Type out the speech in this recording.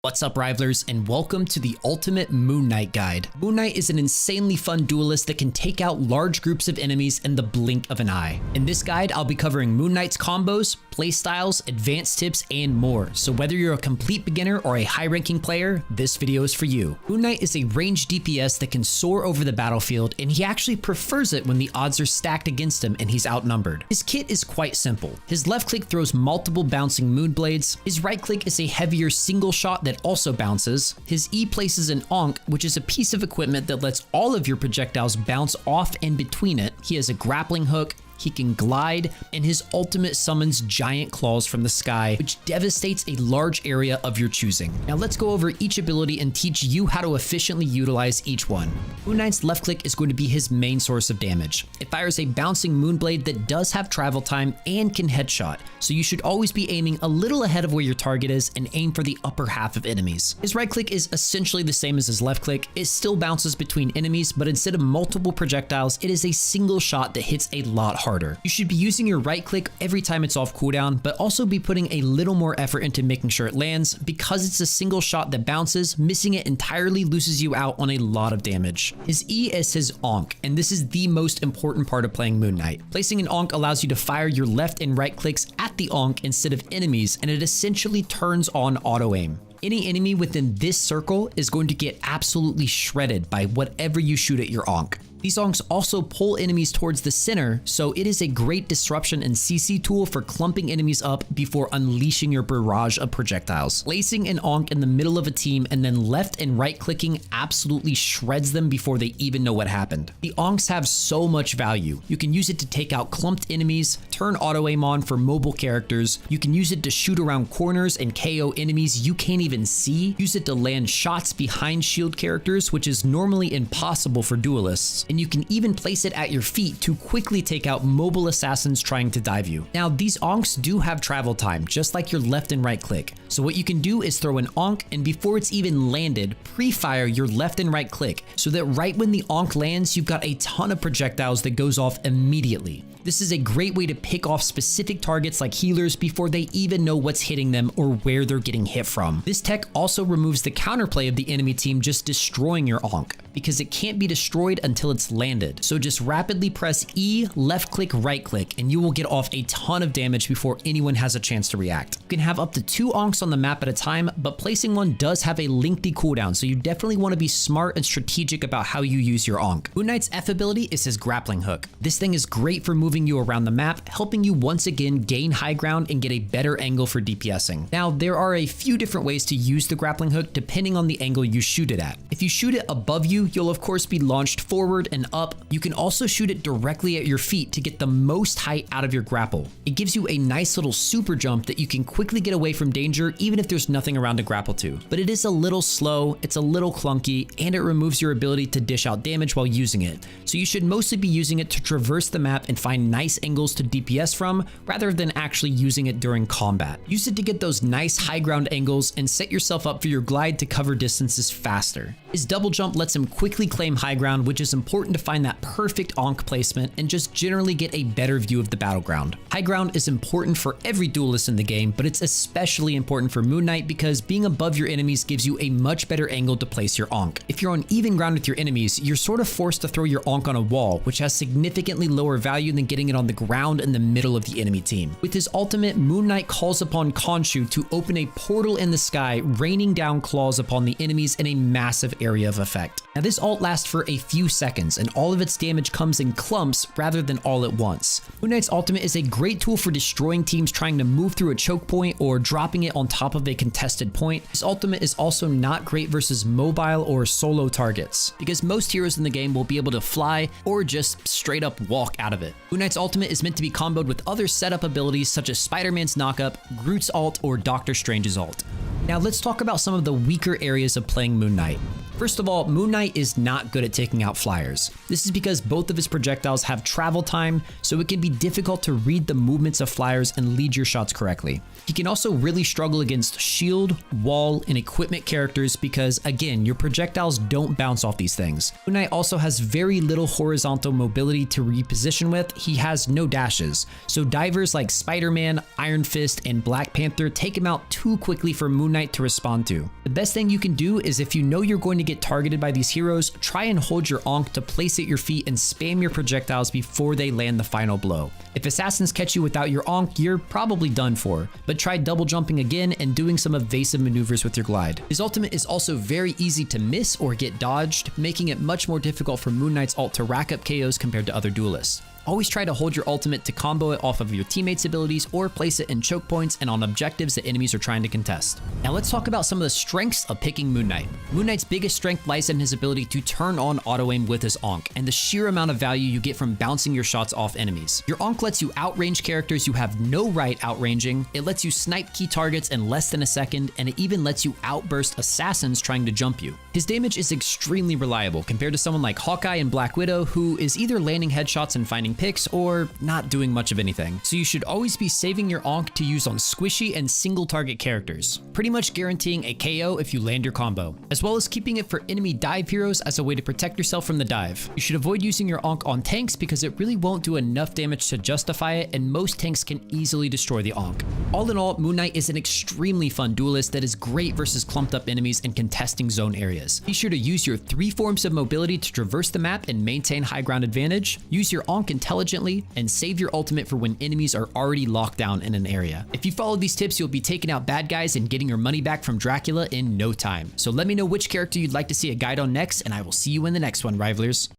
What's up, Rivalers, and welcome to the Ultimate Moon Knight Guide. Moon Knight is an insanely fun duelist that can take out large groups of enemies in the blink of an eye. In this guide, I'll be covering Moon Knight's combos, playstyles, advanced tips, and more. So whether you're a complete beginner or a high-ranking player, this video is for you. Moon Knight is a ranged DPS that can soar over the battlefield, and he actually prefers it when the odds are stacked against him and he's outnumbered. His kit is quite simple. His left click throws multiple bouncing moon blades. His right click is a heavier single shot that also bounces. His E places an Ankh, which is a piece of equipment that lets all of your projectiles bounce off and between it. He has a grappling hook, he can glide, and his ultimate summons giant claws from the sky, which devastates a large area of your choosing. Now let's go over each ability and teach you how to efficiently utilize each one. Moon Knight's left click is going to be his main source of damage. It fires a bouncing moonblade that does have travel time and can headshot, so you should always be aiming a little ahead of where your target is and aim for the upper half of enemies. His right click is essentially the same as his left click. It still bounces between enemies, but instead of multiple projectiles, it is a single shot that hits a lot harder. You should be using your right click every time it's off cooldown, but also be putting a little more effort into making sure it lands. Because it's a single shot that bounces, missing it entirely loses you out on a lot of damage. His E is his Ankh, and this is the most important part of playing Moon Knight. Placing an Ankh allows you to fire your left and right clicks at the Ankh instead of enemies, and it essentially turns on auto aim. Any enemy within this circle is going to get absolutely shredded by whatever you shoot at your Ankh. These Ankhs also pull enemies towards the center, so it is a great disruption and CC tool for clumping enemies up before unleashing your barrage of projectiles. Placing an Ankh in the middle of a team and then left and right clicking absolutely shreds them before they even know what happened. The Ankhs have so much value. You can use it to take out clumped enemies, turn auto aim on for mobile characters, you can use it to shoot around corners and KO enemies you can't even see, use it to land shots behind shield characters, which is normally impossible for duelists, and you can even place it at your feet to quickly take out mobile assassins trying to dive you. Now, these Ankhs do have travel time, just like your left and right click. So what you can do is throw an Ankh, and before it's even landed, pre-fire your left and right click, so that right when the Ankh lands, you've got a ton of projectiles that goes off immediately. This is a great way to pick off specific targets like healers before they even know what's hitting them or where they're getting hit from. This tech also removes the counterplay of the enemy team just destroying your Ankh, because it can't be destroyed until it's landed. So just rapidly press E, left click, right click, and you will get off a ton of damage before anyone has a chance to react. You can have up to 2 Ankhs on the map at a time, but placing one does have a lengthy cooldown, so you definitely want to be smart and strategic about how you use your Ankh. Moon Knight's F ability is his grappling hook. This thing is great for moving you around the map, helping you once again gain high ground and get a better angle for DPSing. Now, there are a few different ways to use the grappling hook depending on the angle you shoot it at. If you shoot it above you, you'll of course be launched forward and up. You can also shoot it directly at your feet to get the most height out of your grapple. It gives you a nice little super jump that you can quickly get away from danger even if there's nothing around to grapple to. But it is a little slow, it's a little clunky, and it removes your ability to dish out damage while using it. So you should mostly be using it to traverse the map and find nice angles to DPS from, rather than actually using it during combat. Use it to get those nice high ground angles and set yourself up for your glide to cover distances faster. His double jump lets him quickly claim high ground, which is important to find that perfect Ankh placement and just generally get a better view of the battleground. High ground is important for every duelist in the game, but it's especially important for Moon Knight because being above your enemies gives you a much better angle to place your Ankh. If you're on even ground with your enemies, you're sort of forced to throw your Ankh on a wall, which has significantly lower value than getting it on the ground in the middle of the enemy team. With his ultimate, Moon Knight calls upon Khonshu to open a portal in the sky, raining down claws upon the enemies in a massive area of effect. Now, this ult lasts for a few seconds, and all of its damage comes in clumps rather than all at once. Moon Knight's ultimate is a great tool for destroying teams trying to move through a choke point or dropping it on top of a contested point. His ultimate is also not great versus mobile or solo targets, because most heroes in the game will be able to fly or just straight up walk out of it. Moon Knight's ultimate is meant to be comboed with other setup abilities such as Spider-Man's knockup, Groot's ult, or Doctor Strange's ult. Now let's talk about some of the weaker areas of playing Moon Knight. First of all, Moon Knight is not good at taking out flyers. This is because both of his projectiles have travel time, so it can be difficult to read the movements of flyers and lead your shots correctly. He can also really struggle against shield, wall, and equipment characters because, again, your projectiles don't bounce off these things. Moon Knight also has very little horizontal mobility to reposition with. He has no dashes, so divers like Spider-Man, Iron Fist, and Black Panther take him out too quickly for Moon Knight to respond to. The best thing you can do is, if you know you're going to get targeted by these heroes, try and hold your Ankh to place at your feet and spam your projectiles before they land the final blow. If assassins catch you without your Ankh, you're probably done for, but try double jumping again and doing some evasive maneuvers with your glide. His ultimate is also very easy to miss or get dodged, making it much more difficult for Moon Knight's ult to rack up KOs compared to other duelists. Always try to hold your ultimate to combo it off of your teammates' abilities or place it in choke points and on objectives that enemies are trying to contest. Now let's talk about some of the strengths of picking Moon Knight. Moon Knight's biggest strength lies in his ability to turn on auto aim with his Ankh and the sheer amount of value you get from bouncing your shots off enemies. Your Ankh lets you outrange characters you have no right outranging, it lets you snipe key targets in less than a second, and it even lets you outburst assassins trying to jump you. His damage is extremely reliable compared to someone like Hawkeye and Black Widow, who is either landing headshots and finding picks or not doing much of anything. So you should always be saving your Ankh to use on squishy and single target characters, pretty much guaranteeing a KO if you land your combo, as well as keeping it for enemy dive heroes as a way to protect yourself from the dive. You should avoid using your Ankh on tanks because it really won't do enough damage to justify it, and most tanks can easily destroy the Ankh. All in all, Moon Knight is an extremely fun duelist that is great versus clumped up enemies and contesting zone areas. Be sure to use your 3 forms of mobility to traverse the map and maintain high ground advantage, use your Ankh intelligently, and save your ultimate for when enemies are already locked down in an area. If you follow these tips, you'll be taking out bad guys and getting your money back from Dracula in no time. So let me know which character you'd like to see a guide on next, and I will see you in the next one, Rivalers.